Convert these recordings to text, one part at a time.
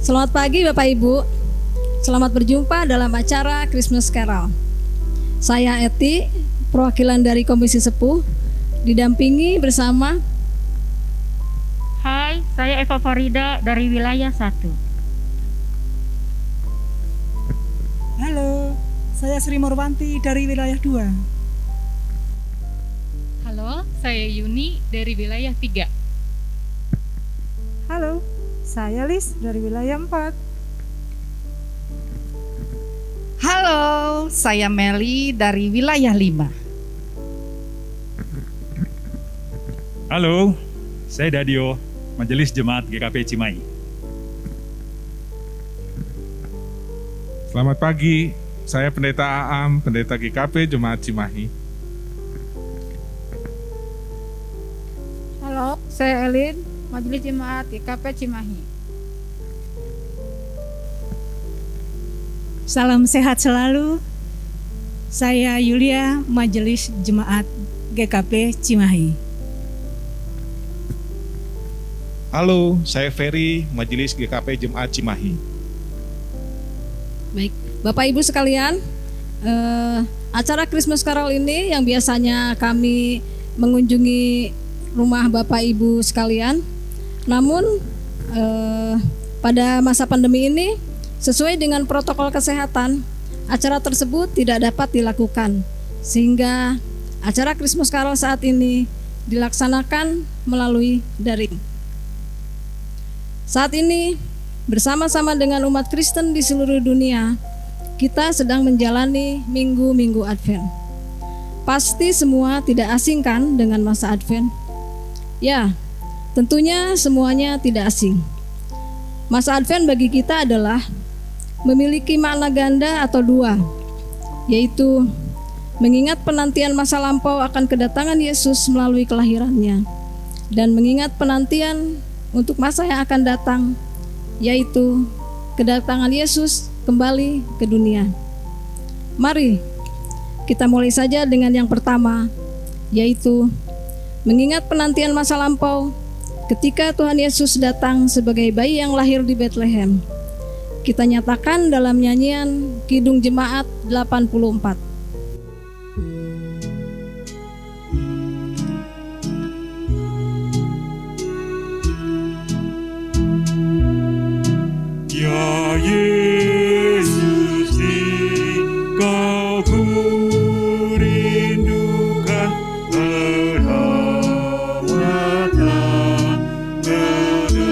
Selamat pagi Bapak Ibu, selamat berjumpa dalam acara Christmas Carol. Saya Eti, perwakilan dari Komisi Sepuh, didampingi bersama. Hai, saya Eva Farida dari wilayah 1. Halo, saya Sri Morwanti dari wilayah 2. Halo, saya Yuni dari wilayah 3. Halo, saya Lis dari wilayah 4. Halo, saya Meli dari wilayah 5. Halo, saya Dadio, Majelis Jemaat GKP Cimahi. Selamat pagi, saya Pendeta Aam, Pendeta GKP Jemaat Cimahi. Halo, saya Elin, Majelis Jemaat GKP Cimahi. Salam sehat selalu. Saya Yulia, Majelis Jemaat GKP Cimahi. Halo, saya Ferry, Majelis GKP Jemaat Cimahi. Baik, Bapak Ibu sekalian, acara Christmas Carol ini yang biasanya kami mengunjungi rumah Bapak Ibu sekalian, namun pada masa pandemi ini sesuai dengan protokol kesehatan, acara tersebut tidak dapat dilakukan, sehingga acara Christmas Carol saat ini dilaksanakan melalui daring. Saat ini bersama-sama dengan umat Kristen di seluruh dunia, kita sedang menjalani minggu-minggu Advent. Pasti semua tidak asing kan dengan masa Advent? Ya, tentunya semuanya tidak asing. Masa Advent bagi kita adalah memiliki makna ganda atau dua, yaitu mengingat penantian masa lampau akan kedatangan Yesus melalui kelahirannya, dan mengingat penantian untuk masa yang akan datang, yaitu kedatangan Yesus kembali ke dunia. Mari kita mulai saja dengan yang pertama, yaitu mengingat penantian masa lampau ketika Tuhan Yesus datang sebagai bayi yang lahir di Bethlehem. Kita nyatakan dalam nyanyian Kidung Jemaat 84. Ya Yesus, Engkau kurindukan, perawatan berlaku,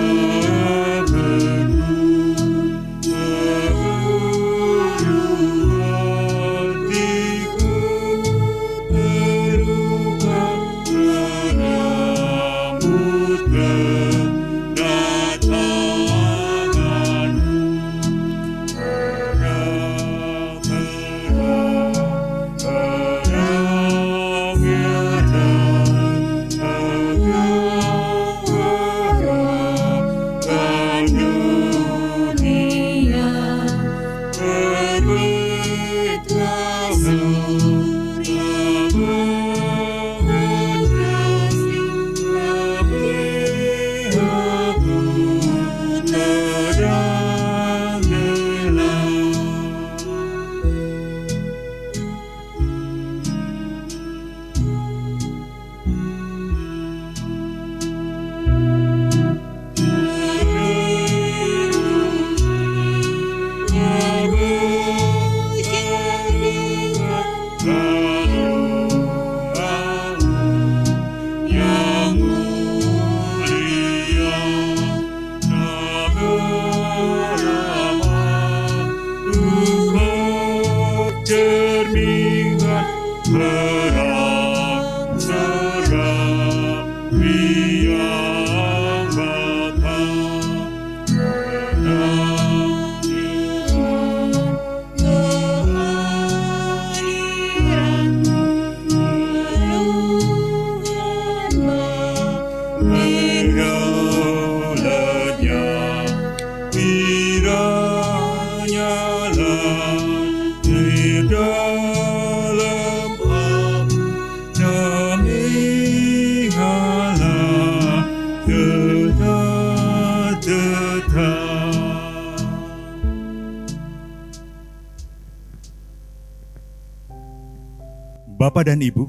Bapak dan Ibu,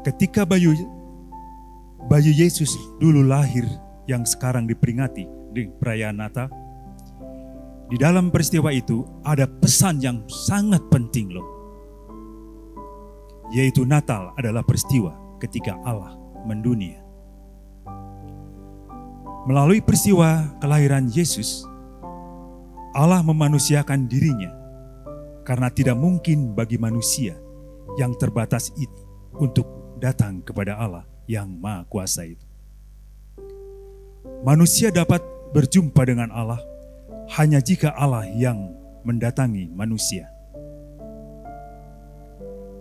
ketika bayi Yesus dulu lahir yang sekarang diperingati di perayaan Natal, di dalam peristiwa itu ada pesan yang sangat penting loh. Yaitu Natal adalah peristiwa ketika Allah mendunia. Melalui peristiwa kelahiran Yesus, Allah memanusiakan dirinya. Karena tidak mungkin bagi manusia yang terbatas ini untuk datang kepada Allah yang Maha Kuasa itu. Manusia dapat berjumpa dengan Allah hanya jika Allah yang mendatangi manusia.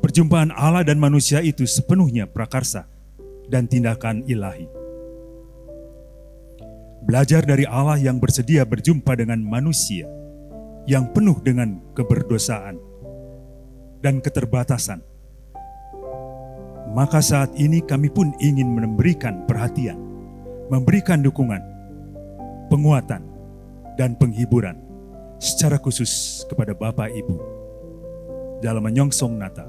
Perjumpaan Allah dan manusia itu sepenuhnya prakarsa dan tindakan ilahi. Belajar dari Allah yang bersedia berjumpa dengan manusia yang penuh dengan keberdosaan dan keterbatasan. Maka saat ini kami pun ingin memberikan perhatian, memberikan dukungan, penguatan, dan penghiburan secara khusus kepada Bapak Ibu dalam menyongsong Natal.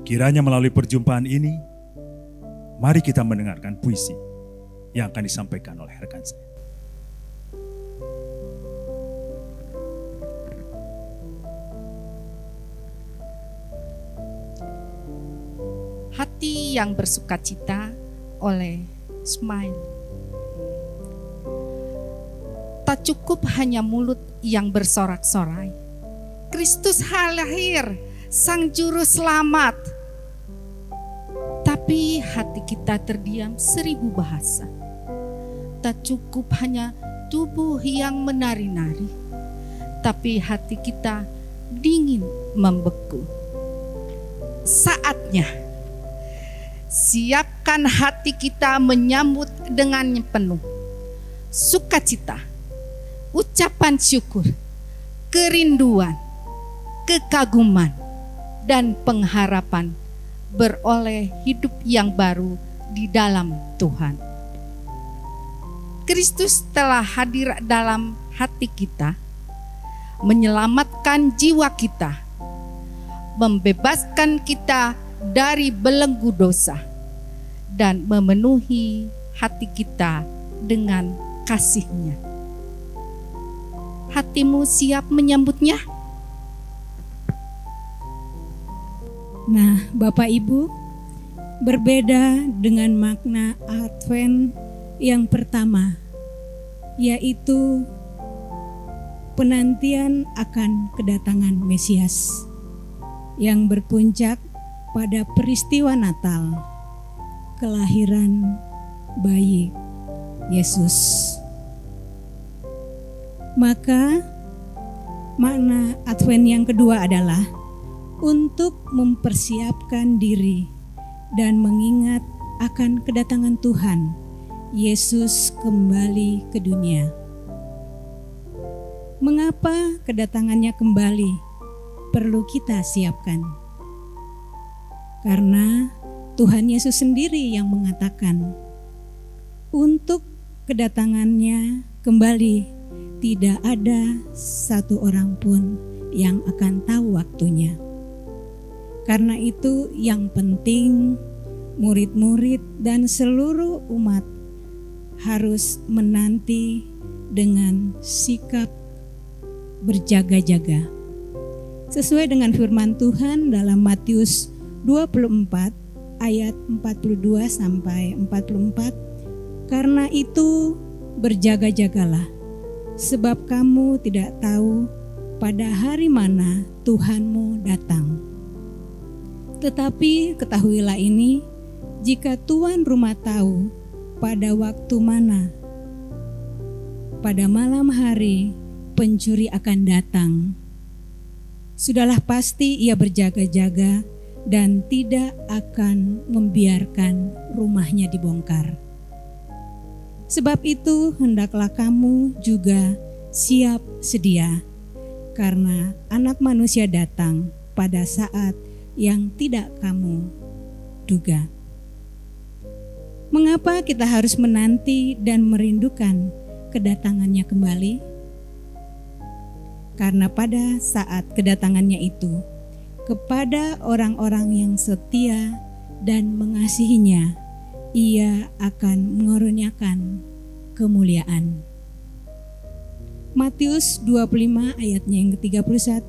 Kiranya melalui perjumpaan ini, mari kita mendengarkan puisi yang akan disampaikan oleh rekan saya. Hati yang bersukacita oleh Smile. Tak cukup hanya mulut yang bersorak-sorai. Kristus lahir, Sang Juru Selamat. Tapi hati kita terdiam 1000 bahasa. Tak cukup hanya tubuh yang menari-nari. Tapi hati kita dingin membeku. Saatnya siapkan hati kita menyambut dengan penuh sukacita, ucapan syukur, kerinduan, kekaguman, dan pengharapan beroleh hidup yang baru di dalam Tuhan. Kristus telah hadir dalam hati kita, menyelamatkan jiwa kita, membebaskan kita dari belenggu dosa, dan memenuhi hati kita dengan kasih-Nya. Hatimu siap menyambutnya? Nah, Bapak Ibu, berbeda dengan makna Advent yang pertama, yaitu penantian akan kedatangan Mesias yang berpuncak pada peristiwa Natal, kelahiran bayi Yesus. Maka makna Advent yang kedua adalah untuk mempersiapkan diri dan mengingat akan kedatangan Tuhan Yesus kembali ke dunia. Mengapa kedatangannya kembali perlu kita siapkan? Karena Tuhan Yesus sendiri yang mengatakan, untuk kedatangannya kembali tidak ada satu orang pun yang akan tahu waktunya. Karena itu yang penting murid-murid dan seluruh umat harus menanti dengan sikap berjaga-jaga. Sesuai dengan firman Tuhan dalam Matius 24 ayat 42 sampai 44, karena itu berjaga-jagalah, sebab kamu tidak tahu pada hari mana Tuhanmu datang. Tetapi ketahuilah ini, jika tuan rumah tahu pada waktu mana, pada malam hari pencuri akan datang, sudahlah pasti ia berjaga-jaga dan tidak akan membiarkan rumahnya dibongkar. Sebab itu hendaklah kamu juga siap sedia, karena Anak Manusia datang pada saat yang tidak kamu duga. Mengapa kita harus menanti dan merindukan kedatangannya kembali? Karena pada saat kedatangannya itu, kepada orang-orang yang setia dan mengasihinya, ia akan mengaruniakan kemuliaan. Matius 25 ayatnya yang ke-31,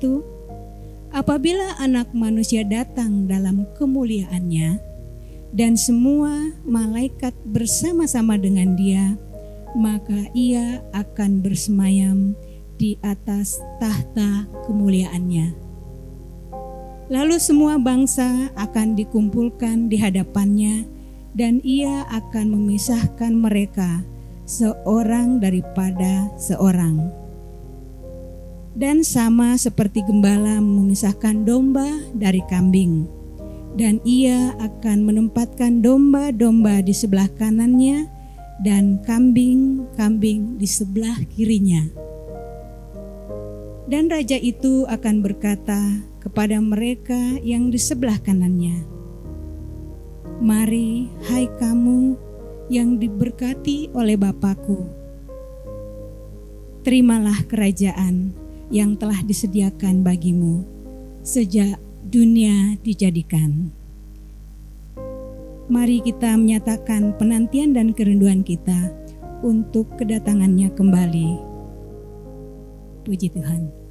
apabila Anak Manusia datang dalam kemuliaannya dan semua malaikat bersama-sama dengan dia, maka ia akan bersemayam di atas tahta kemuliaannya. Lalu semua bangsa akan dikumpulkan di hadapannya, dan ia akan memisahkan mereka seorang daripada seorang. Dan sama seperti gembala memisahkan domba dari kambing, dan ia akan menempatkan domba-domba di sebelah kanannya dan kambing-kambing di sebelah kirinya. Dan raja itu akan berkata kepada mereka yang di sebelah kanannya, mari, hai kamu yang diberkati oleh Bapa-Ku, terimalah kerajaan yang telah disediakan bagimu sejak dunia dijadikan. Mari kita menyatakan penantian dan kerinduan kita untuk kedatangannya kembali. Puji Tuhan.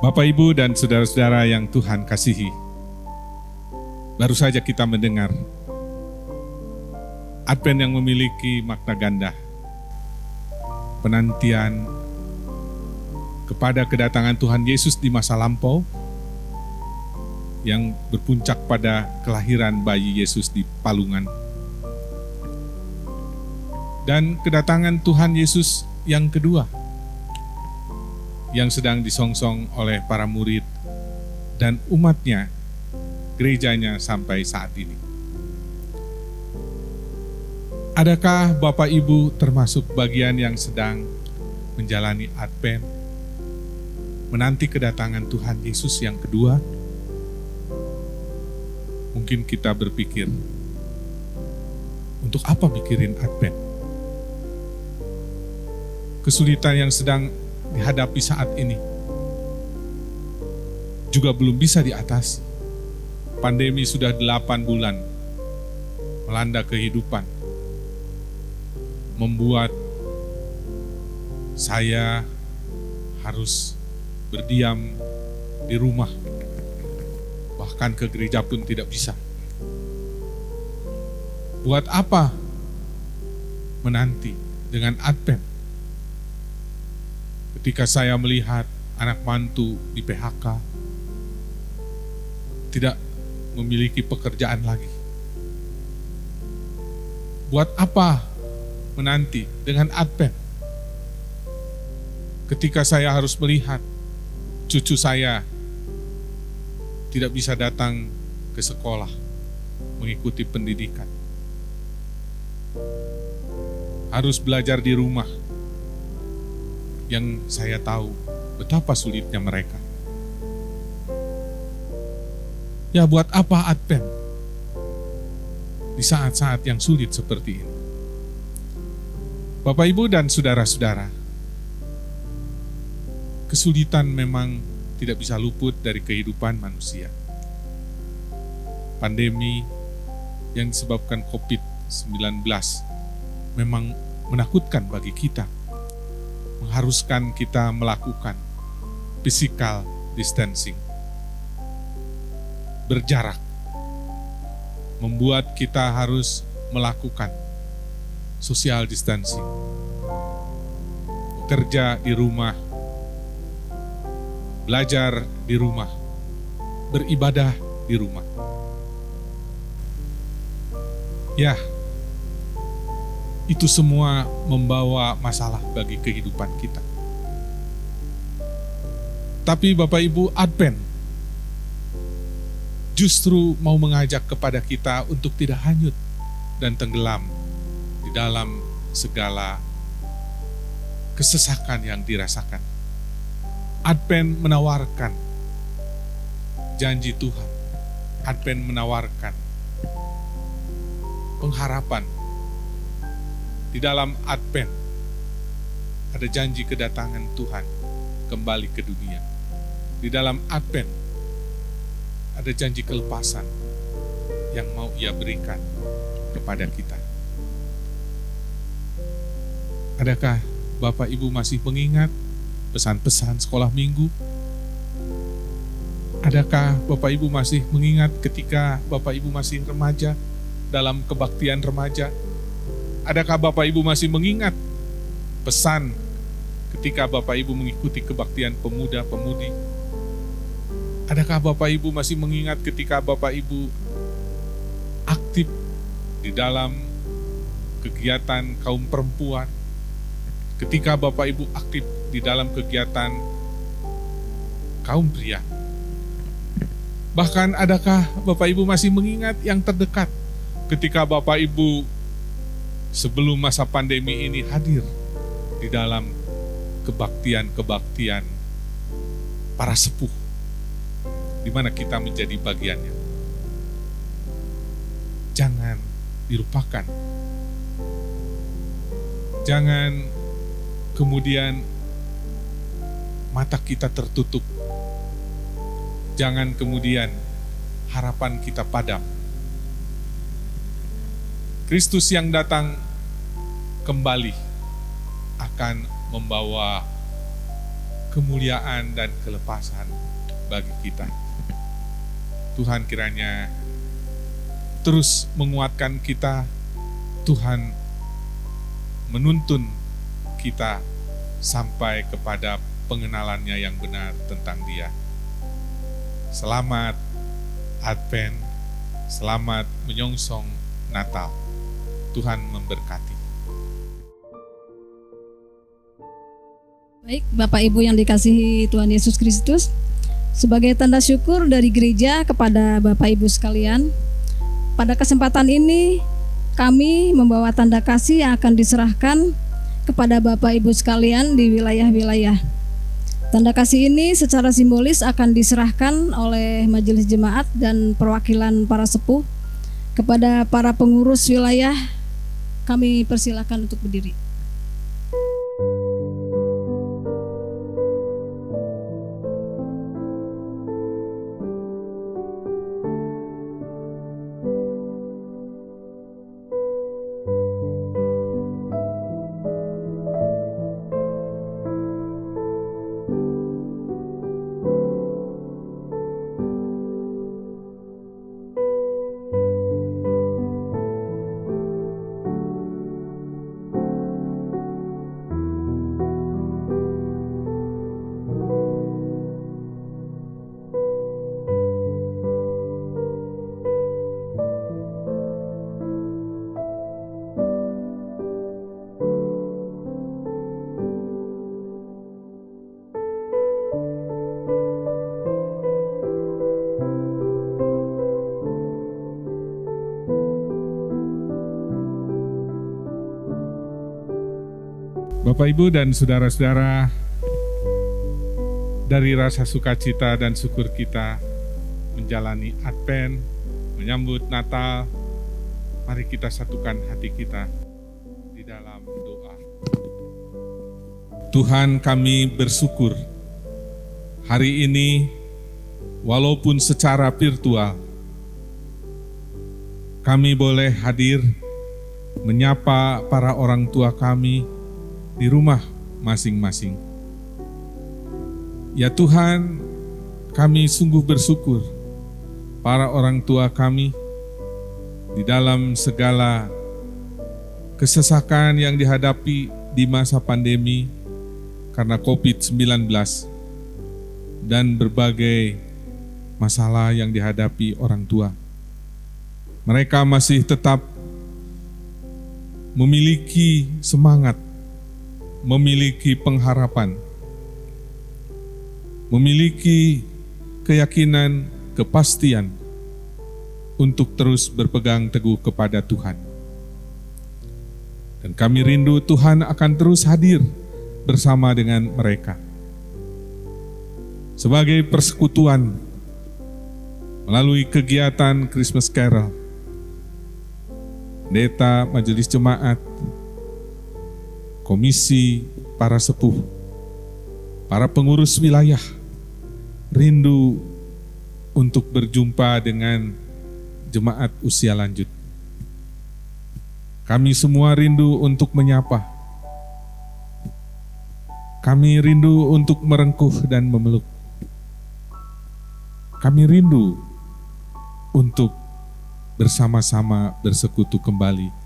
Bapak, Ibu, dan saudara-saudara yang Tuhan kasihi, baru saja kita mendengar Advent yang memiliki makna ganda, penantian kepada kedatangan Tuhan Yesus di masa lampau yang berpuncak pada kelahiran bayi Yesus di palungan, dan kedatangan Tuhan Yesus yang kedua yang sedang disongsong oleh para murid dan umatnya, gerejanya sampai saat ini. Adakah Bapak Ibu termasuk bagian yang sedang menjalani Advent, menanti kedatangan Tuhan Yesus yang kedua? Mungkin kita berpikir, untuk apa mikirin Advent? Kesulitan yang sedang dihadapi saat ini juga belum bisa diatasi. Pandemi sudah 8 bulan melanda kehidupan, membuat saya harus berdiam di rumah, bahkan ke gereja pun tidak bisa. Buat apa menanti dengan Advent ketika saya melihat anak mantu di PHK, tidak memiliki pekerjaan lagi? Buat apa menanti dengan Advent ketika saya harus melihat cucu saya tidak bisa datang ke sekolah mengikuti pendidikan, harus belajar di rumah, yang saya tahu betapa sulitnya mereka. Ya, buat apa Advent di saat-saat yang sulit seperti ini? Bapak, Ibu, dan saudara-saudara, kesulitan memang tidak bisa luput dari kehidupan manusia. Pandemi yang disebabkan COVID-19 memang menakutkan bagi kita, mengharuskan kita melakukan physical distancing, berjarak, membuat kita harus melakukan social distancing, bekerja di rumah, belajar di rumah, beribadah di rumah. Ya, itu semua membawa masalah bagi kehidupan kita. Tapi Bapak Ibu, Advent justru mau mengajak kepada kita untuk tidak hanyut dan tenggelam di dalam segala kesesakan yang dirasakan. Advent menawarkan janji Tuhan. Advent menawarkan pengharapan. Di dalam Advent ada janji kedatangan Tuhan kembali ke dunia. Di dalam Advent ada janji kelepasan yang mau Ia berikan kepada kita. Adakah Bapak Ibu masih mengingat pesan-pesan sekolah minggu? Adakah Bapak Ibu masih mengingat ketika Bapak Ibu masih remaja dalam kebaktian remaja? Adakah Bapak Ibu masih mengingat pesan ketika Bapak Ibu mengikuti kebaktian pemuda-pemudi? Adakah Bapak Ibu masih mengingat ketika Bapak Ibu aktif di dalam kegiatan kaum perempuan? Ketika Bapak Ibu aktif di dalam kegiatan kaum pria? Bahkan adakah Bapak Ibu masih mengingat yang terdekat ketika Bapak Ibu sebelum masa pandemi ini hadir di dalam kebaktian-kebaktian para sepuh, di mana kita menjadi bagiannya? Jangan dilupakan. Jangan kemudian mata kita tertutup. Jangan kemudian harapan kita padam. Kristus yang datang kembali akan membawa kemuliaan dan kelepasan bagi kita. Tuhan kiranya terus menguatkan kita. Tuhan menuntun kita sampai kepada pengenalannya yang benar tentang Dia. Selamat Advent, selamat menyongsong Natal. Tuhan memberkati. Baik, Bapak Ibu yang dikasihi Tuhan Yesus Kristus, sebagai tanda syukur dari gereja kepada Bapak Ibu sekalian, pada kesempatan ini kami membawa tanda kasih yang akan diserahkan kepada Bapak Ibu sekalian di wilayah-wilayah. Tanda kasih ini secara simbolis akan diserahkan oleh majelis jemaat dan perwakilan para sepuh kepada para pengurus wilayah. Kami persilakan untuk berdiri. Bapak, Ibu, dan saudara-saudara, dari rasa sukacita dan syukur kita menjalani Advent, menyambut Natal, mari kita satukan hati kita di dalam doa. Tuhan, kami bersyukur hari ini walaupun secara virtual kami boleh hadir menyapa para orang tua kami di rumah masing-masing. Ya Tuhan, kami sungguh bersyukur para orang tua kami di dalam segala kesesakan yang dihadapi di masa pandemi karena COVID-19 dan berbagai masalah yang dihadapi orang tua. Mereka masih tetap memiliki semangat, memiliki pengharapan, memiliki keyakinan, kepastian untuk terus berpegang teguh kepada Tuhan. Dan kami rindu Tuhan akan terus hadir bersama dengan mereka. Sebagai persekutuan, melalui kegiatan Christmas Carol, pendeta, majelis jemaat, komisi, para sepuh, para pengurus wilayah, rindu untuk berjumpa dengan jemaat usia lanjut. Kami semua rindu untuk menyapa. Kami rindu untuk merengkuh dan memeluk. Kami rindu untuk bersama-sama bersekutu kembali.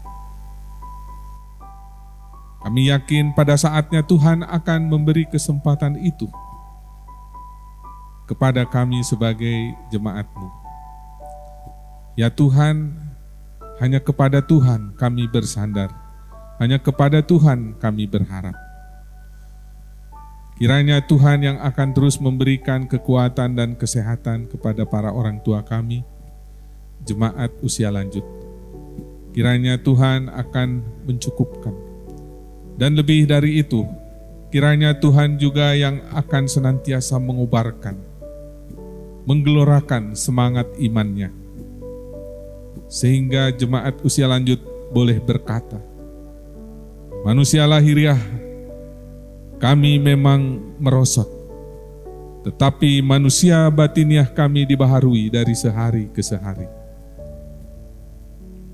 Kami yakin pada saatnya Tuhan akan memberi kesempatan itu kepada kami sebagai jemaat-Mu. Ya Tuhan, hanya kepada Tuhan kami bersandar, hanya kepada Tuhan kami berharap. Kiranya Tuhan yang akan terus memberikan kekuatan dan kesehatan kepada para orang tua kami, jemaat usia lanjut. Kiranya Tuhan akan mencukupkan. Dan lebih dari itu, kiranya Tuhan juga yang akan senantiasa mengobarkan, menggelorakan semangat imannya. Sehingga jemaat usia lanjut boleh berkata, manusia lahiriah kami memang merosot, tetapi manusia batiniah kami dibaharui dari sehari ke sehari.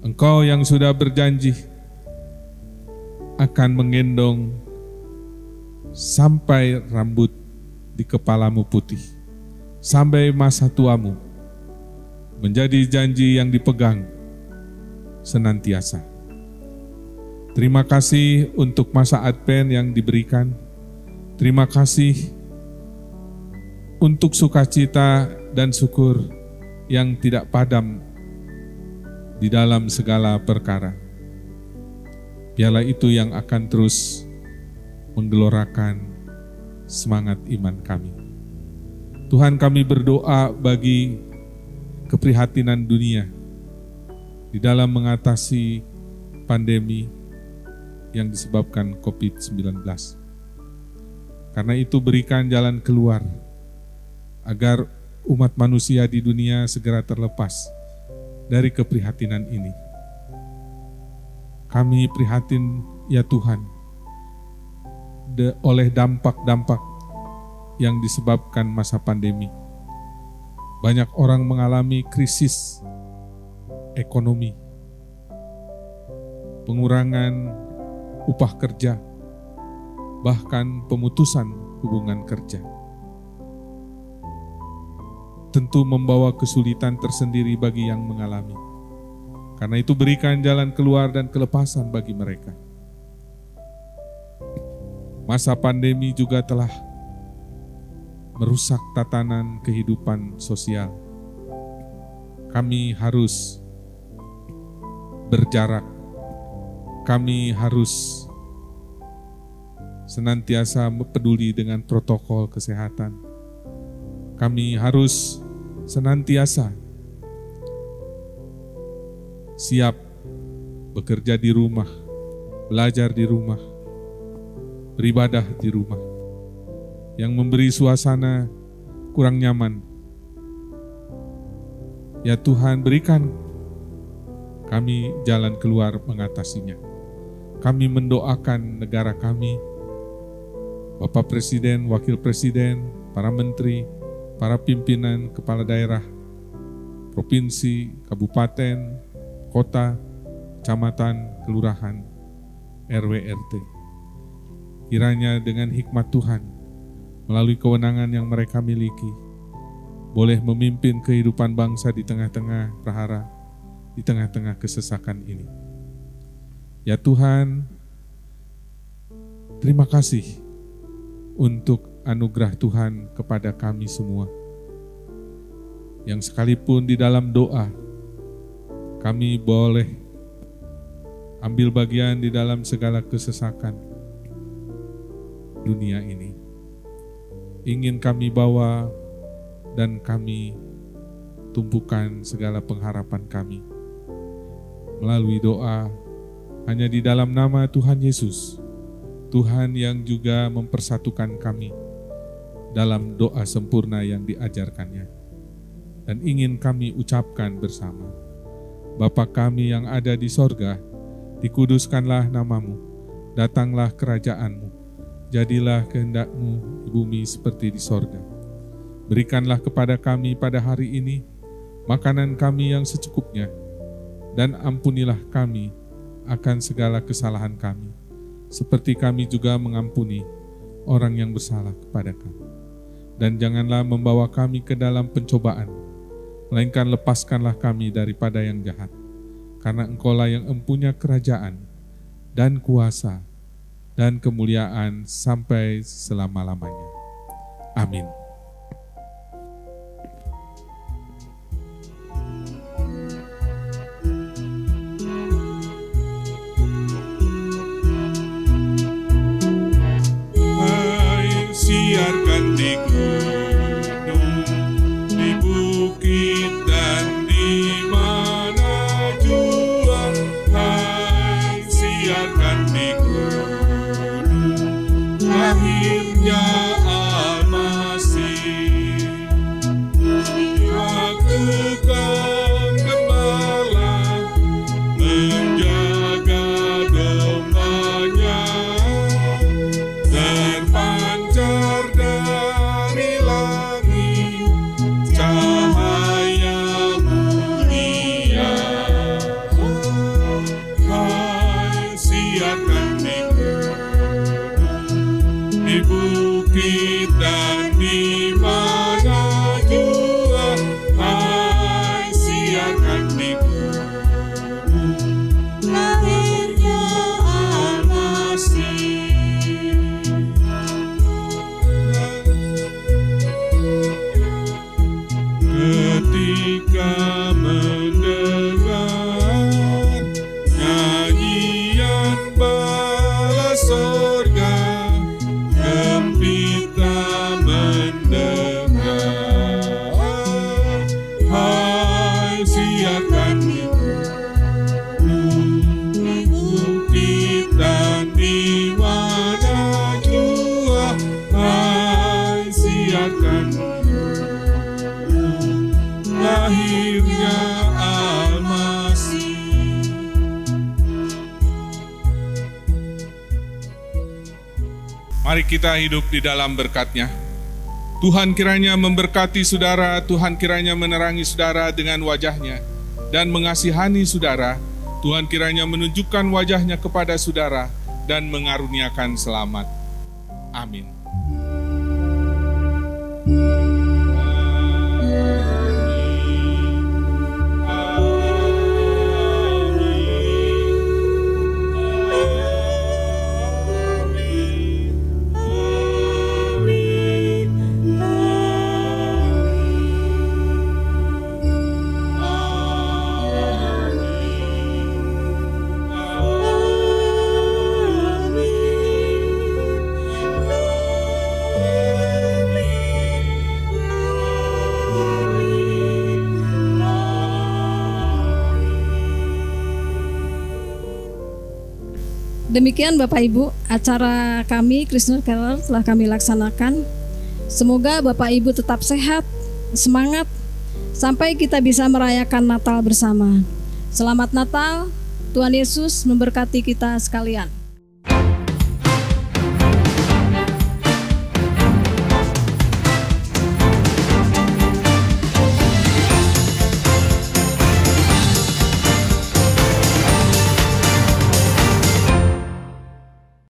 Engkau yang sudah berjanji akan menggendong sampai rambut di kepalamu putih, sampai masa tuamu, menjadi janji yang dipegang senantiasa. Terima kasih untuk masa Advent yang diberikan. Terima kasih untuk sukacita dan syukur yang tidak padam di dalam segala perkara. Biarlah itu yang akan terus menggelorakan semangat iman kami. Tuhan, kami berdoa bagi keprihatinan dunia di dalam mengatasi pandemi yang disebabkan COVID-19. Karena itu berikan jalan keluar agar umat manusia di dunia segera terlepas dari keprihatinan ini. Kami prihatin ya Tuhan oleh dampak-dampak yang disebabkan masa pandemi. Banyak orang mengalami krisis ekonomi, pengurangan upah kerja, bahkan pemutusan hubungan kerja. Tentu membawa kesulitan tersendiri bagi yang mengalami. Karena itu berikan jalan keluar dan kelepasan bagi mereka. Masa pandemi juga telah merusak tatanan kehidupan sosial. Kami harus berjarak. Kami harus senantiasa peduli dengan protokol kesehatan. Kami harus senantiasa siap bekerja di rumah, belajar di rumah, beribadah di rumah, yang memberi suasana kurang nyaman. Ya Tuhan, berikan kami jalan keluar mengatasinya. Kami mendoakan negara kami, Bapak Presiden, Wakil Presiden, para menteri, para pimpinan kepala daerah, provinsi, kabupaten, kota, kecamatan, kelurahan, RW, RT. Kiranya dengan hikmat Tuhan, melalui kewenangan yang mereka miliki, boleh memimpin kehidupan bangsa di tengah-tengah prahara, di tengah-tengah kesesakan ini. Ya Tuhan, terima kasih untuk anugerah Tuhan kepada kami semua. Yang sekalipun di dalam doa, kami boleh ambil bagian di dalam segala kesesakan dunia ini. Ingin kami bawa dan kami tumpukan segala pengharapan kami melalui doa hanya di dalam nama Tuhan Yesus, Tuhan yang juga mempersatukan kami dalam doa sempurna yang diajarkannya. Dan ingin kami ucapkan bersama, Bapa kami yang ada di sorga, dikuduskanlah namamu, datanglah kerajaanmu, jadilah kehendak-mu di bumi seperti di sorga. Berikanlah kepada kami pada hari ini makanan kami yang secukupnya, dan ampunilah kami akan segala kesalahan kami, seperti kami juga mengampuni orang yang bersalah kepada kami. Dan janganlah membawa kami ke dalam pencobaan, melainkan lepaskanlah kami daripada yang jahat. Karena Engkaulah yang empunya kerajaan dan kuasa dan kemuliaan sampai selama-lamanya. Amin. Siarkan di gunung, di bukit dan di mana jua. Hai, siarkan di gunung, lahirnya Al-Masih. Waktu kau gembala menjaga dombanya, terpancar dari langit cahaya mulia. Hai, siarkan di gunung, di bukit dan di mana jua. Hai, siarkan di gunung, lahirnya Al-Masih. Ketika mendengar nyanyian bala sorga, gembira mendengar. Hai, siarkan di gunung, di bukit dan di mana jua. Hai, siarkan lahirnya Al-Masih. Mari kita hidup di dalam berkat-Nya. Tuhan kiranya memberkati saudara, Tuhan kiranya menerangi saudara dengan wajah-Nya dan mengasihani saudara. Tuhan kiranya menunjukkan wajah-Nya kepada saudara dan mengaruniakan selamat. Amin. Amin. Demikian Bapak Ibu, acara kami Christmas Carol telah kami laksanakan. Semoga Bapak Ibu tetap sehat, semangat, sampai kita bisa merayakan Natal bersama. Selamat Natal, Tuhan Yesus memberkati kita sekalian.